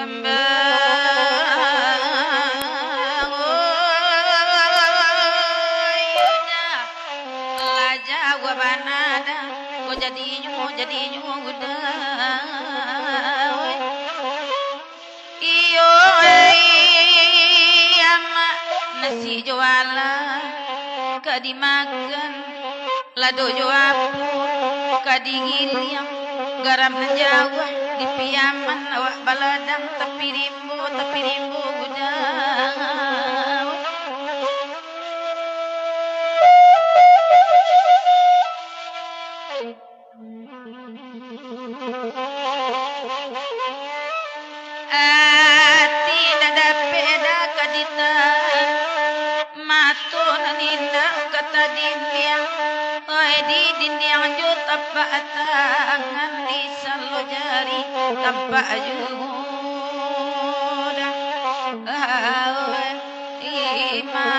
kembang oi laja gua banada gua jadinya udah iyo ama nasi jualan kadimakan lado joapur kadigiliang garam Jawa di piaman awak baladang tapi rimbo gudang ati dada peda kaditan matun nina kata dinding oi di dinding jut apa tangan di salo jari tanpa juda ima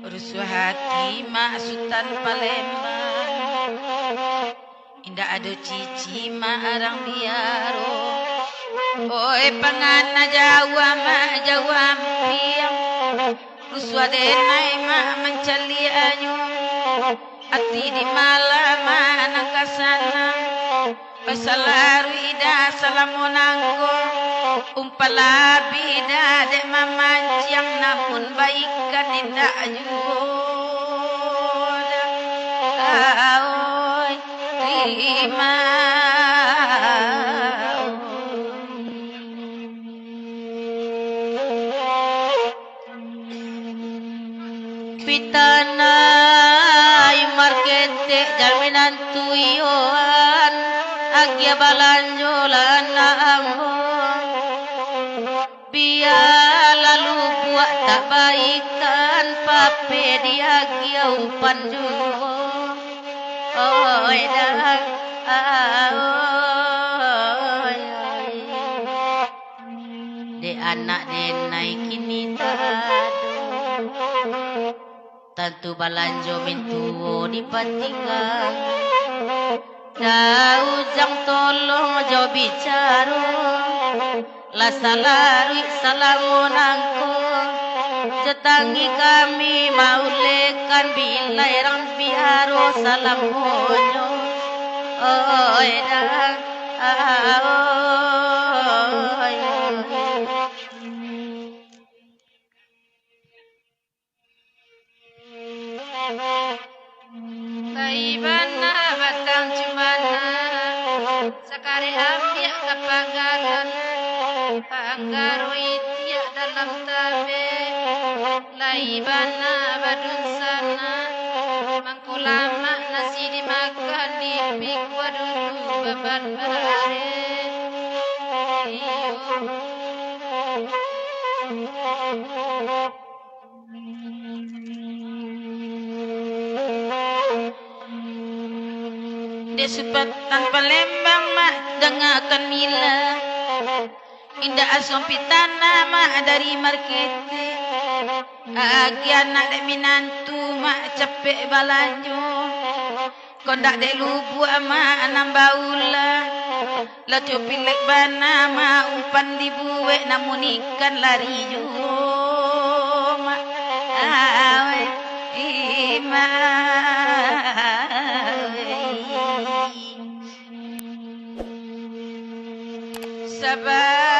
rusuh hati mak Sultan Palembang indah ada cici marang biaro oi pangana Jawa mak Jawa piang rusuh denai mak mencali anyu hati di malam anak kasana pasalaru ida salamunangko umpala bida dek mamanciang namun baikan indah juga oi terima pitana markete jaminan tuyoan agya balanjolan ambon biar lalu buat tak baikan pape dia agya umpan juo oi dah de anak de naikini tado tentu balanjo mintuo di patinggang ujang tolong jo bicara la salaru salamunangko jetangi kami maulekan bilai rang biaro salam mojo oi dah Taibana batang cumana sakari ambiak kapanggalan panggaru itiak dalam tabe laibana badun sana mangkulama nasi dimakan di pik wadudu beban bare di Subatan Palembang mak dengarkan mila indah asompitana mak dari markete agi anak dek minantu mak cepek balanjo kondak dek lubu mak nambaula latu pilek bana mak umpan dibuek namun ikan lari jo mak awe ima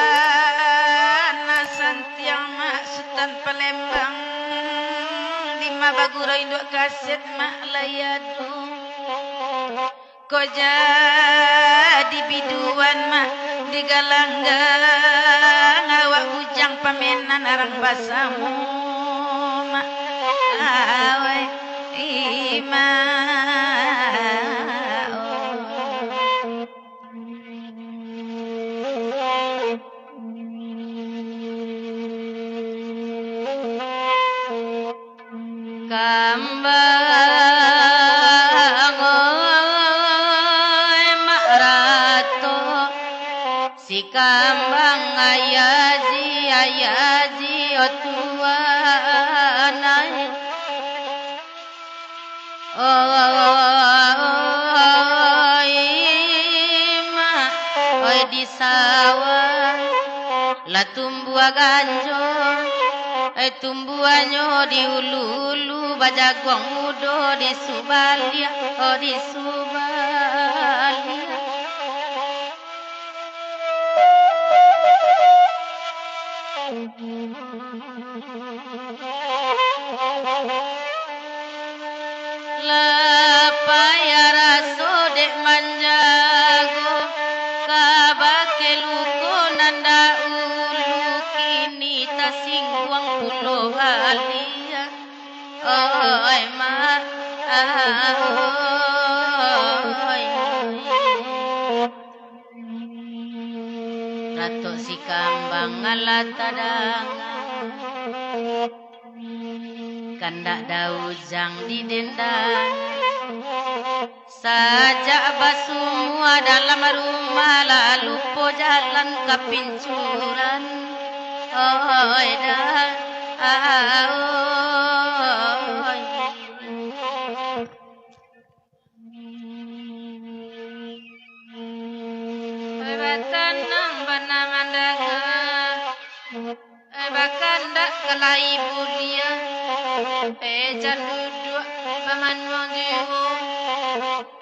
sabana santiang mak Sultan Palembang lima bagura induk kaset mak layadu ko jadi biduan mak digalanggang awak bujang pamenan arang basamu mak awe ima kambang oi mak rato si kambang ayaji otuanai oh tumbua ganjo tumbuanyo di ulu-ulu bajagong mudo di Subalia oh di Subalia la payara sodek manjago kabakeluko nanda ulu kini tasingguang pulo halia oi ma oi Rato si kambang alatadang kandak daujang di denda sajak basumua dalam rumah lalu po jalan ke pincuran oi dah oi batan nang banangan dengar bahkan dak kelai bulia pejan duduk bangan wang jiwo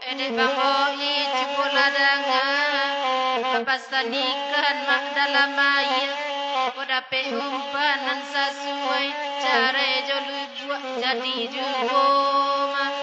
ede bangoi cipola dengar papasan ikan mak dalam air poda pe umpanan sesuai cara jolu buat jadi juwo mak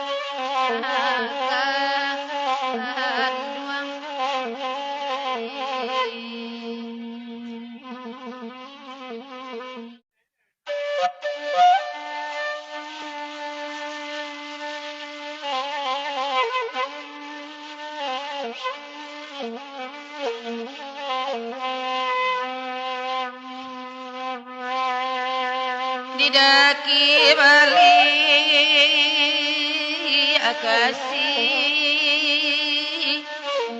didaki bali akasih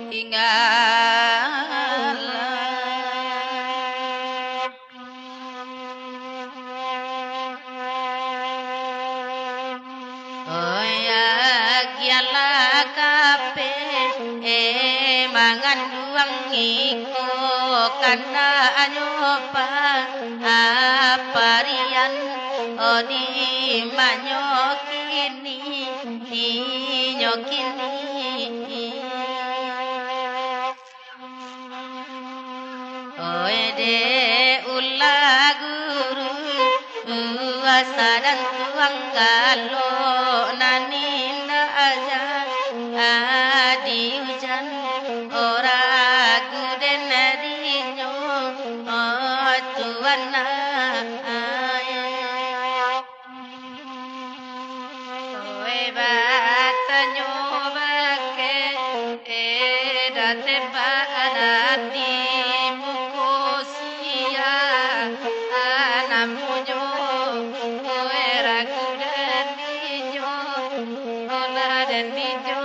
tinggal oh ya giala kape mangan duang iko kana anyopa aparian odi manyokini nyokini oede ulah guru asadan tuang galo naninda aja adi hujan ora guden dinyo tuana oe batanyo bake edate paadati mukosia anamunyo oe raguden dinyo ola den dinyo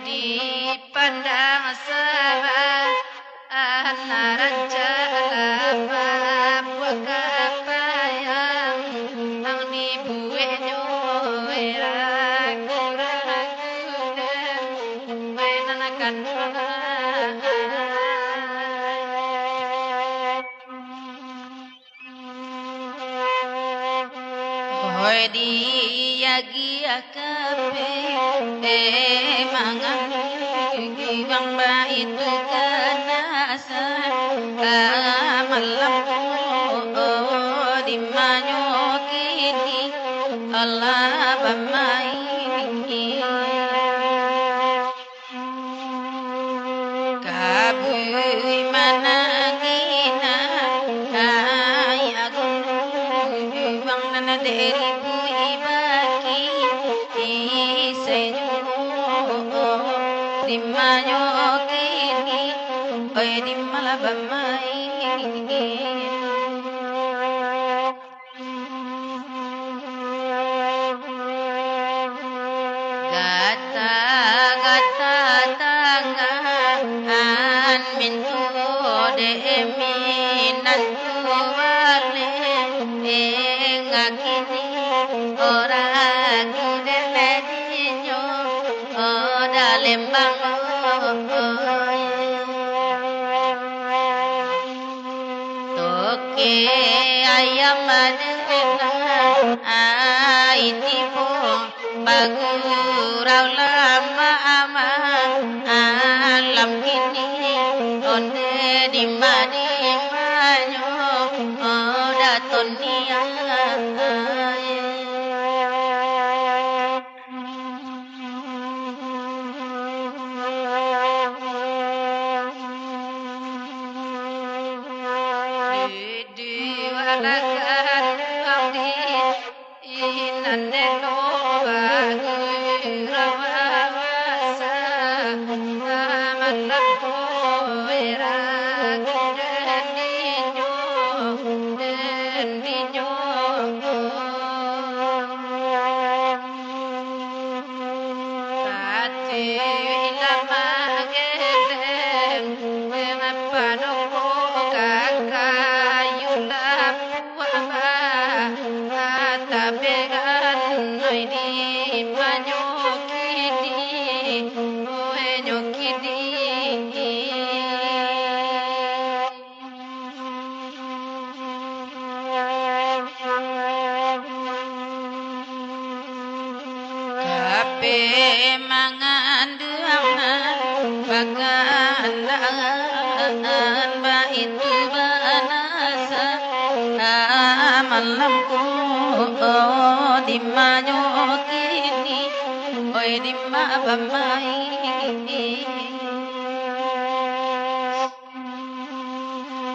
di pandang sabah anaraja lapa pakapayang ang dibuenyo ragu-ragudan wenanakan hoy di yagi akape mangang bang ba itu kanasa malam di manyokini Allah bamai kabui manangina kaya bang nana deri bui baki isenyo di manyokini oi di malabamai gata-gata tangan mintu deminan tuwale ngakini ora guden medinyo dalem bang ke ayam adena aitipo bagurau lama ama alam kini onde di manyo oda tonia malamku di manyo kini oi di mabamai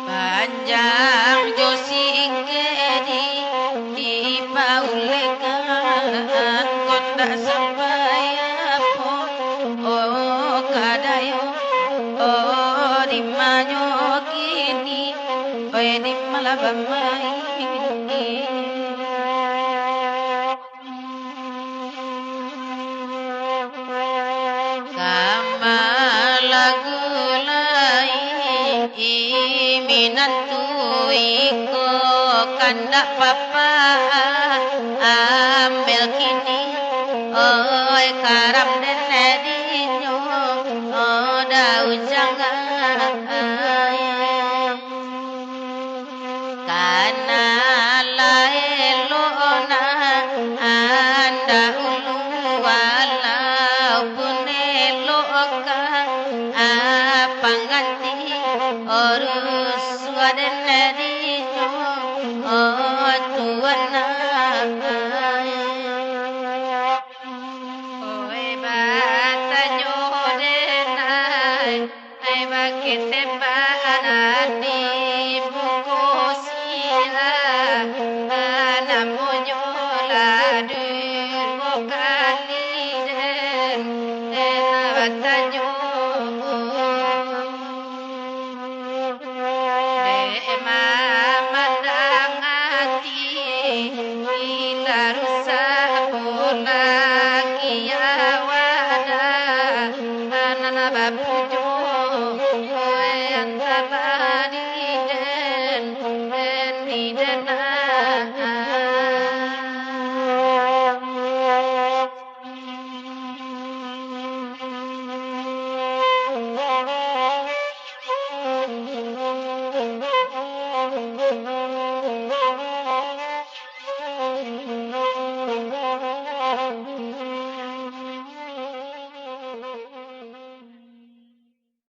panjang josing kedi di paulekan konda sampai apa oh kadayo oh di manyo kini oi di malabamai iko kanda papa ambil kini oi karam den dinyo oda ujangan kana laelona anda ulu walaupun eloka pangganti orus waden dinyo oh tuana oi batanyo denai ai bakete banani bukosia anamonyo ladu bokali den batanyo